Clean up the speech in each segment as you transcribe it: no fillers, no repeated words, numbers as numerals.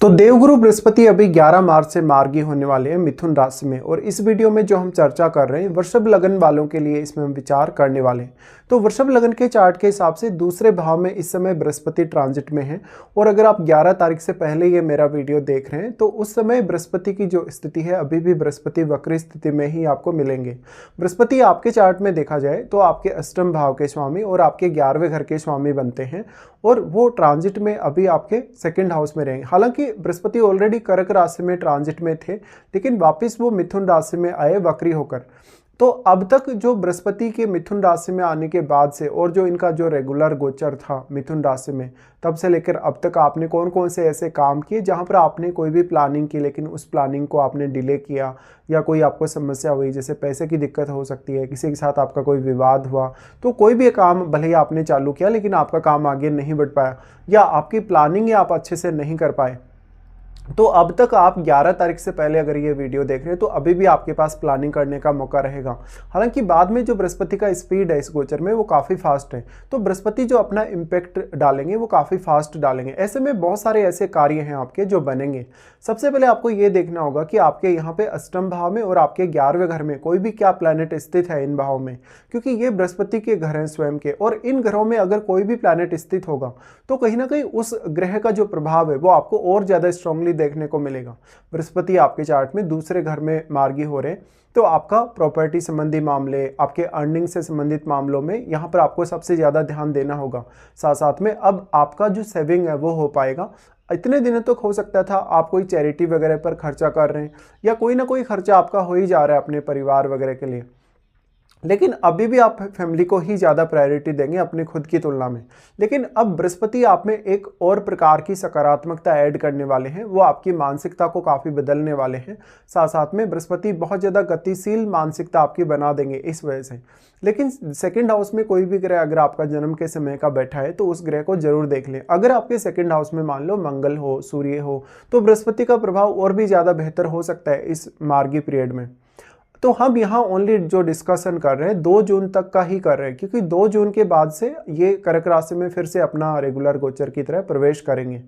तो देवगुरु बृहस्पति अभी 11 मार्च से मार्गी होने वाले हैं मिथुन राशि में। और इस वीडियो में जो हम चर्चा कर रहे हैं वृषभ लगन वालों के लिए इसमें हम विचार करने वाले हैं। तो वृषभ लगन के चार्ट के हिसाब से दूसरे भाव में इस समय बृहस्पति ट्रांजिट में है। और अगर आप 11 तारीख से पहले ये मेरा वीडियो देख रहे हैं तो उस समय बृहस्पति की जो स्थिति है अभी भी बृहस्पति वक्री स्थिति में ही आपको मिलेंगे। बृहस्पति आपके चार्ट में देखा जाए तो आपके अष्टम भाव के स्वामी और आपके 11वें घर के स्वामी बनते हैं और वो ट्रांजिट में अभी आपके सेकंड हाउस में रहेंगे। हालांकि बृहस्पति ऑलरेडी कर्क राशि में ट्रांजिट में थे लेकिन वापस वो मिथुन राशि में आए वक्री होकर। तो अब तक जो बृहस्पति के मिथुन राशि में आने के बाद से और जो इनका जो रेगुलर गोचर था मिथुन राशि में तब से लेकर अब तक आपने कौन कौन से ऐसे काम किए जहां पर आपने कोई भी प्लानिंग की लेकिन उस प्लानिंग को आपने डिले किया या कोई आपको समस्या हुई, जैसे पैसे की दिक्कत हो सकती है, किसी के साथ आपका कोई विवाद हुआ, तो कोई भी काम भले ही आपने चालू किया लेकिन आपका काम आगे नहीं बढ़ पाया या आपकी प्लानिंग आप अच्छे से नहीं कर पाए, तो अब तक आप 11 तारीख से पहले अगर ये वीडियो देख रहे हैं तो अभी भी आपके पास प्लानिंग करने का मौका रहेगा। हालांकि बाद में जो बृहस्पति का स्पीड है इस गोचर में वो काफ़ी फास्ट है, तो बृहस्पति जो अपना इम्पैक्ट डालेंगे वो काफ़ी फास्ट डालेंगे। ऐसे में बहुत सारे ऐसे कार्य हैं आपके जो बनेंगे। सबसे पहले आपको ये देखना होगा कि आपके यहाँ पे अष्टम भाव में और आपके 11वें घर में कोई भी क्या प्लैनेट स्थित है इन भाव में, क्योंकि ये बृहस्पति के घर हैं स्वयं के। और इन घरों में अगर कोई भी प्लैनेट स्थित होगा तो कहीं ना कहीं उस ग्रह का जो प्रभाव है वो आपको और ज़्यादा स्ट्रांगली देखने को मिलेगा। बृहस्पति आपके चार्ट में दूसरे घर में मार्गी हो रहे हैं तो आपका प्रॉपर्टी संबंधी मामले, आपके अर्निंग से संबंधित मामलों में यहाँ पर आपको सबसे ज़्यादा ध्यान देना होगा। साथ साथ में अब आपका जो सेविंग है वो हो पाएगा। इतने दिनों तक हो सकता था आप कोई चैरिटी वगैरह पर खर्चा कर रहे हैं या कोई ना कोई खर्चा आपका हो ही जा रहा है अपने परिवार वगैरह के लिए, लेकिन अभी भी आप फैमिली को ही ज़्यादा प्रायोरिटी देंगे अपनी खुद की तुलना में। लेकिन अब बृहस्पति आप में एक और प्रकार की सकारात्मकता ऐड करने वाले हैं, वो आपकी मानसिकता को काफ़ी बदलने वाले हैं। साथ साथ में बृहस्पति बहुत ज़्यादा गतिशील मानसिकता आपकी बना देंगे इस वजह से। लेकिन सेकंड हाउस में कोई भी ग्रह अगर आपका जन्म के समय का बैठा है तो उस ग्रह को जरूर देख लें। अगर आपके सेकंड हाउस में मान लो मंगल हो, सूर्य हो, तो बृहस्पति का प्रभाव और भी ज़्यादा बेहतर हो सकता है इस मार्गी पीरियड में। तो हम यहाँ ओनली जो डिस्कशन कर रहे हैं 2 जून तक का ही कर रहे हैं, क्योंकि 2 जून के बाद से ये कर्क राशि में फिर से अपना रेगुलर गोचर की तरह प्रवेश करेंगे।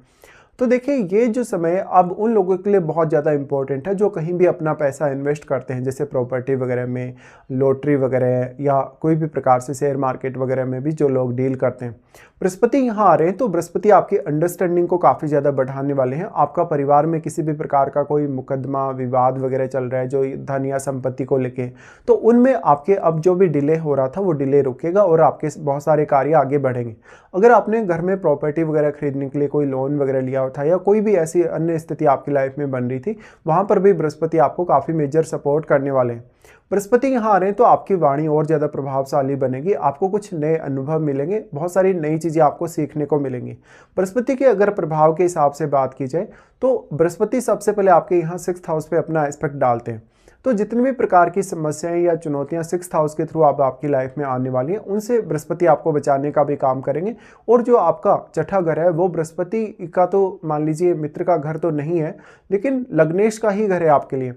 तो देखिए ये जो समय अब उन लोगों के लिए बहुत ज़्यादा इंपॉर्टेंट है जो कहीं भी अपना पैसा इन्वेस्ट करते हैं, जैसे प्रॉपर्टी वगैरह में, लॉटरी वगैरह या कोई भी प्रकार से शेयर मार्केट वगैरह में भी जो लोग डील करते हैं। बृहस्पति यहाँ आ रहे हैं तो बृहस्पति आपकी अंडरस्टैंडिंग को काफ़ी ज़्यादा बढ़ाने वाले हैं। आपका परिवार में किसी भी प्रकार का कोई मुकदमा विवाद वगैरह चल रहा है जो धन या संपत्ति को लेके, तो उनमें आपके अब जो भी डिले हो रहा था वो डिले रुकेगा और आपके बहुत सारे कार्य आगे बढ़ेंगे। अगर आपने घर में प्रॉपर्टी वगैरह खरीदने के लिए कोई लोन वगैरह लिया था या कोई भी ऐसी अन्य स्थिति आपकी लाइफ में बन रही थी, वहां पर भी बृहस्पति आपको काफ़ी मेजर सपोर्ट करने वाले हैं। बृहस्पति यहाँ आ रहे हैं तो आपकी वाणी और ज़्यादा प्रभावशाली बनेगी, आपको कुछ नए अनुभव मिलेंगे, बहुत सारी नई चीज़ें आपको सीखने को मिलेंगी। बृहस्पति के अगर प्रभाव के हिसाब से बात की जाए तो बृहस्पति सबसे पहले आपके यहाँ 6th हाउस पे अपना एस्पेक्ट डालते हैं। तो जितनी भी प्रकार की समस्याएं या चुनौतियां 6th हाउस के थ्रू अब आपकी लाइफ में आने वाली हैं उनसे बृहस्पति आपको बचाने का भी काम करेंगे। और जो आपका छठा घर है वो बृहस्पति का तो मान लीजिए मित्र का घर तो नहीं है लेकिन लग्नेश का ही घर है आपके लिए।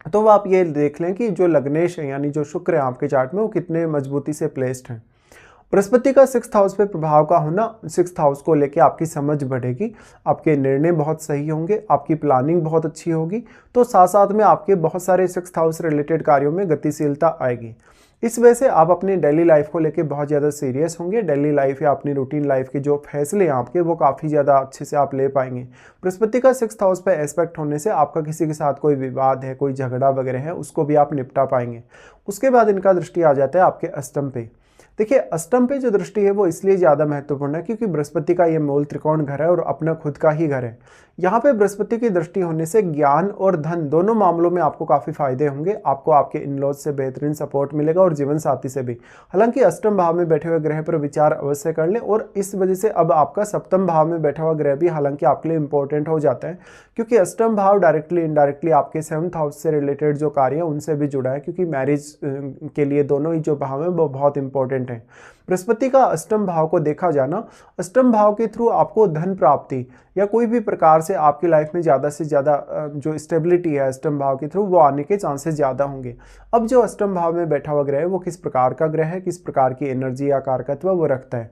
तो आप ये देख लें कि जो लग्नेश है यानी जो शुक्र है आपके चार्ट में वो कितने मजबूती से प्लेस्ड हैं। बृहस्पति का 6th हाउस पे प्रभाव का होना 6th हाउस को लेके आपकी समझ बढ़ेगी, आपके निर्णय बहुत सही होंगे, आपकी प्लानिंग बहुत अच्छी होगी। तो साथ साथ में आपके बहुत सारे 6th हाउस रिलेटेड कार्यों में गतिशीलता आएगी। इस वजह से आप अपनी डेली लाइफ को लेके बहुत ज़्यादा सीरियस होंगे। डेली लाइफ या अपनी रूटीन लाइफ के जो फैसले हैं आपके वो काफ़ी ज़्यादा अच्छे से आप ले पाएंगे। बृहस्पति का 6th हाउस पे एस्पेक्ट होने से आपका किसी के साथ कोई विवाद है, कोई झगड़ा वगैरह है, उसको भी आप निपटा पाएंगे। उसके बाद इनका दृष्टि आ जाता है आपके अष्टम पे। देखिए अष्टम पे जो दृष्टि है वो इसलिए ज़्यादा महत्वपूर्ण है क्योंकि बृहस्पति का ये मूल त्रिकोण घर है और अपना खुद का ही घर है। यहाँ पे बृहस्पति की दृष्टि होने से ज्ञान और धन दोनों मामलों में आपको काफ़ी फायदे होंगे। आपको आपके इन-लॉज से बेहतरीन सपोर्ट मिलेगा और जीवन साथी से भी। हालांकि अष्टम भाव में बैठे हुए ग्रह पर विचार अवश्य कर लें और इस वजह से अब आपका सप्तम भाव में बैठा हुआ ग्रह भी हालांकि आपके लिए इंपॉर्टेंट हो जाता है, क्योंकि अष्टम भाव डायरेक्टली इनडायरेक्टली आपके 7th हाउस से रिलेटेड जो कार्य है उनसे भी जुड़ा है, क्योंकि मैरिज के लिए दोनों ही जो भाव है वो बहुत इंपॉर्टेंट है। बृहस्पति का अष्टम भाव को देखा जाना, अष्टम भाव के थ्रू आपको धन प्राप्ति या कोई भी प्रकार से आपकी लाइफ में ज़्यादा से ज़्यादा जो स्टेबिलिटी है अष्टम भाव के थ्रू वो आने के चांसेस ज़्यादा होंगे। अब जो अष्टम भाव में बैठा हुआ ग्रह है वो किस प्रकार का ग्रह है, किस प्रकार की एनर्जी या कारकत्व वो रखता है।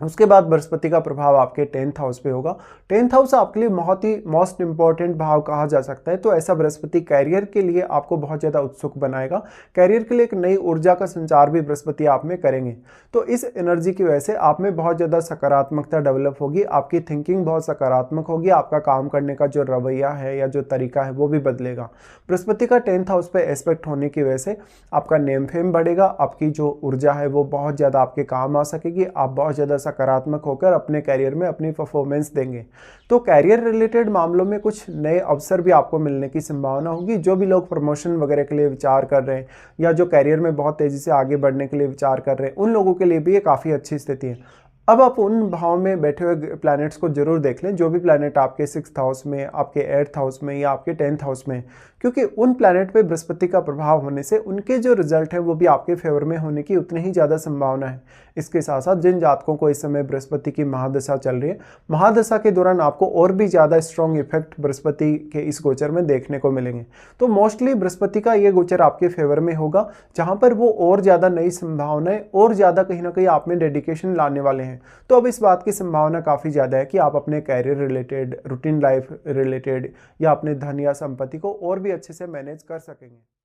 उसके बाद बृहस्पति का प्रभाव आपके 10th हाउस पे होगा। 10th हाउस आपके लिए बहुत ही मोस्ट इंपॉर्टेंट भाव कहा जा सकता है। तो ऐसा बृहस्पति कैरियर के लिए आपको बहुत ज़्यादा उत्सुक बनाएगा। कैरियर के लिए एक नई ऊर्जा का संचार भी बृहस्पति आप में करेंगे। तो इस एनर्जी की वजह से आप में बहुत ज़्यादा सकारात्मकता डेवलप होगी, आपकी थिंकिंग बहुत सकारात्मक होगी, आपका काम करने का जो रवैया है या जो तरीका है वो भी बदलेगा। बृहस्पति का 10th हाउस पे एस्पेक्ट होने की वजह से आपका नेम फेम बढ़ेगा, आपकी जो ऊर्जा है वो बहुत ज़्यादा आपके काम आ सकेगी, आप बहुत ज़्यादा सकारात्मक होकर अपने कैरियर में अपनी परफॉर्मेंस देंगे। तो कैरियर रिलेटेड मामलों में कुछ नए अवसर भी आपको मिलने की संभावना होगी। जो भी लोग प्रमोशन वगैरह के लिए विचार कर रहे हैं या जो कैरियर में बहुत तेज़ी से आगे बढ़ने के लिए विचार कर रहे हैं, उन लोगों के लिए भी ये काफ़ी अच्छी स्थिति है। अब आप उन भाव में बैठे हुए प्लैनेट्स को जरूर देख लें, जो भी प्लैनेट आपके 6th हाउस में, आपके 8th हाउस में या आपके 10th हाउस में, क्योंकि उन प्लैनेट पे बृहस्पति का प्रभाव होने से उनके जो रिजल्ट है वो भी आपके फेवर में होने की उतनी ही ज़्यादा संभावना है। इसके साथ साथ जिन जातकों को इस समय बृहस्पति की महादशा चल रही है, महादशा के दौरान आपको और भी ज़्यादा स्ट्रॉन्ग इफेक्ट बृहस्पति के इस गोचर में देखने को मिलेंगे। तो मोस्टली बृहस्पति का ये गोचर आपके फेवर में होगा, जहाँ पर वो और ज़्यादा नई संभावनाएं और ज़्यादा कहीं ना कहीं आप में डेडिकेशन लाने वाले हैं। तो अब इस बात की संभावना काफ़ी ज़्यादा है कि आप अपने career related, routine life related या अपने धन या संपत्ति को और भी अच्छे से मैनेज कर सकेंगे।